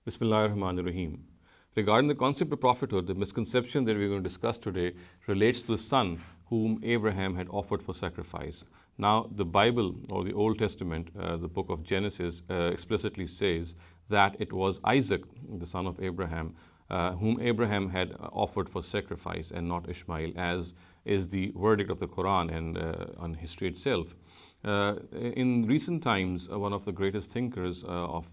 Bismillahirrahmanirrahim. Regarding the concept of prophethood, the misconception that we're going to discuss today relates to the son whom Abraham had offered for sacrifice. Now, the Bible or the Old Testament, the book of Genesis, explicitly says that it was Isaac, the son of Abraham, whom Abraham had offered for sacrifice and not Ishmael, as is the verdict of the Quran and on history itself. In recent times, one of the greatest thinkers of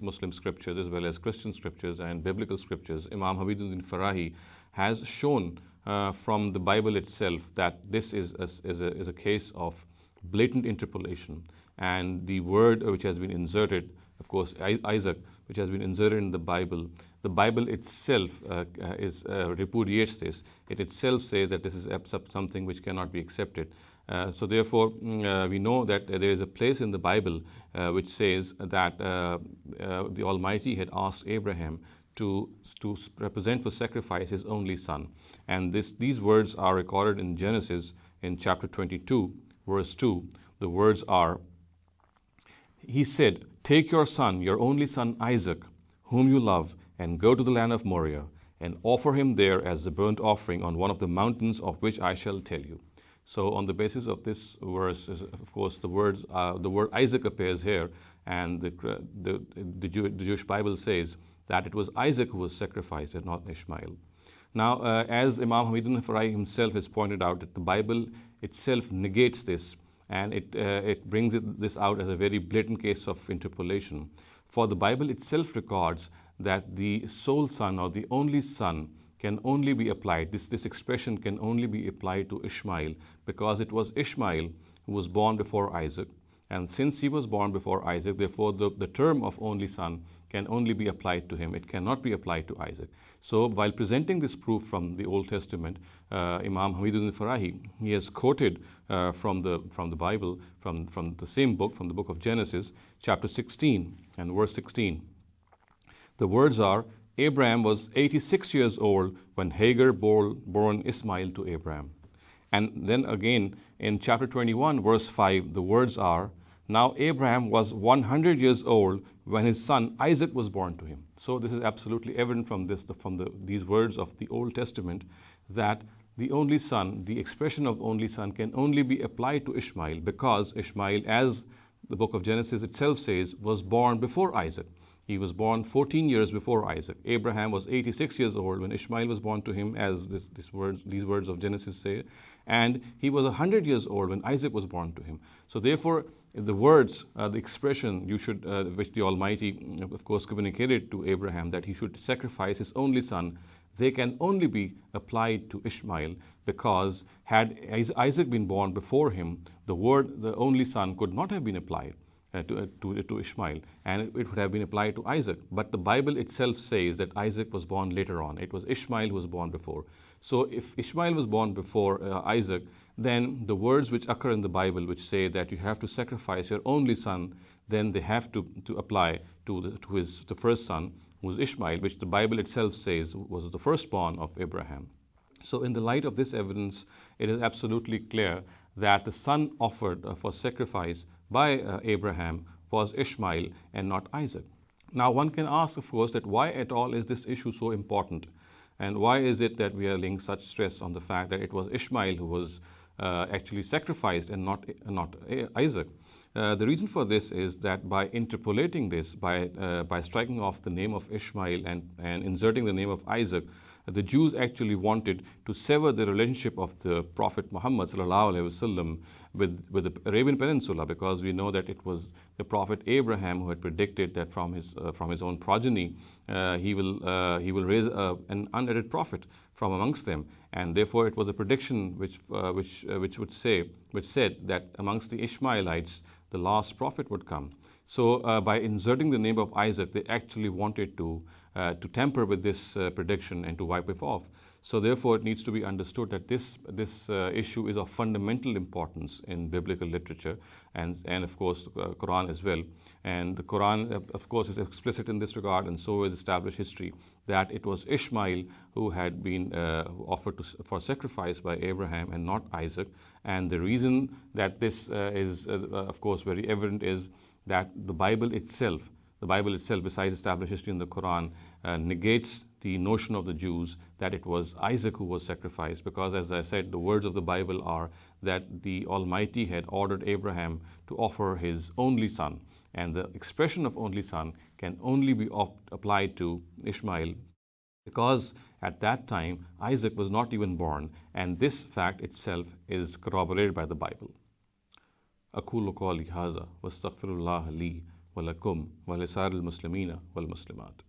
Muslim scriptures as well as Christian scriptures and biblical scriptures, Imam Hamid Farahi, has shown from the Bible itself that this is a case of blatant interpolation. And the word which has been inserted, of course, Isaac, which has been inserted in the Bible itself repudiates this. It itself says that this is something which cannot be accepted. So therefore, we know that there is a place in the Bible which says that the Almighty had asked Abraham to represent for sacrifice his only son. And these words are recorded in Genesis in chapter 22, verse 2. The words are, he said, "Take your son, your only son Isaac, whom you love, and go to the land of Moriah, and offer him there as a burnt offering on one of the mountains of which I shall tell you." So on the basis of this verse, of course, the word Isaac appears here, and the Jewish Bible says that it was Isaac who was sacrificed and not Ishmael. Now, as Imam Hamid Farai himself has pointed out, that the Bible itself negates this, and it brings this out as a very blatant case of interpolation. For the Bible itself records that the sole son or the only son can only be applied, this expression can only be applied to Ishmael, because it was Ishmael who was born before Isaac. And since he was born before Isaac, therefore the term of only son can only be applied to him. It cannot be applied to Isaac. So while presenting this proof from the Old Testament, Imam Hamid Farahi, he has quoted from the Bible, from the same book, from the book of Genesis, chapter 16 and verse 16. The words are, "Abraham was 86 years old when Hagar bore Ismail to Abraham." And then again in chapter 21, verse 5, the words are, "Now Abraham was 100 years old when his son Isaac was born to him." So this is absolutely evident from these words of the Old Testament that the only son, the expression of only son, can only be applied to Ishmael, because Ishmael, as the book of Genesis itself says, was born before Isaac. He was born 14 years before Isaac. Abraham was 86 years old when Ishmael was born to him, as these words of Genesis say. And he was 100 years old when Isaac was born to him. So therefore, the words, the expression which the Almighty, of course, communicated to Abraham, that he should sacrifice his only son, they can only be applied to Ishmael, because had Isaac been born before him, the word, the only son, could not have been applied to Ishmael, and it would have been applied to Isaac. But the Bible itself says that Isaac was born later on. It was Ishmael who was born before. So if Ishmael was born before Isaac, then the words which occur in the Bible which say that you have to sacrifice your only son, then they have to apply to the first son, who was Ishmael, which the Bible itself says was the firstborn of Abraham. So in the light of this evidence, it is absolutely clear that the son offered for sacrifice by Abraham was Ishmael and not Isaac. Now one can ask, of course, that why at all is this issue so important? And why is it that we are laying such stress on the fact that it was Ishmael who was actually sacrificed and not Isaac? The reason for this is that by interpolating this, by striking off the name of Ishmael and inserting the name of Isaac, the Jews actually wanted to sever the relationship of the Prophet Muhammad ﷺ with the Arabian Peninsula, because we know that it was the Prophet Abraham who had predicted that from his own progeny he will raise an unadded prophet from amongst them, and therefore it was a prediction which said that amongst the Ishmaelites the last prophet would come. So by inserting the name of Isaac, they actually wanted to tamper with this prediction and to wipe it off. So therefore, it needs to be understood that this issue is of fundamental importance in biblical literature and of course Quran as well. And the Quran, of course, is explicit in this regard, and so is established history, that it was Ishmael who had been offered for sacrifice by Abraham and not Isaac. And the reason that this is, of course, very evident is that the Bible itself the Bible itself, besides established history in the Quran, negates the notion of the Jews that it was Isaac who was sacrificed, because, as I said, the words of the Bible are that the Almighty had ordered Abraham to offer his only son, and the expression of only son can only be applied to Ishmael, because at that time Isaac was not even born, and this fact itself is corroborated by the Bible. أقول قولي هذا واستغفر الله لي ولكم ولسائر المسلمين والمسلمات.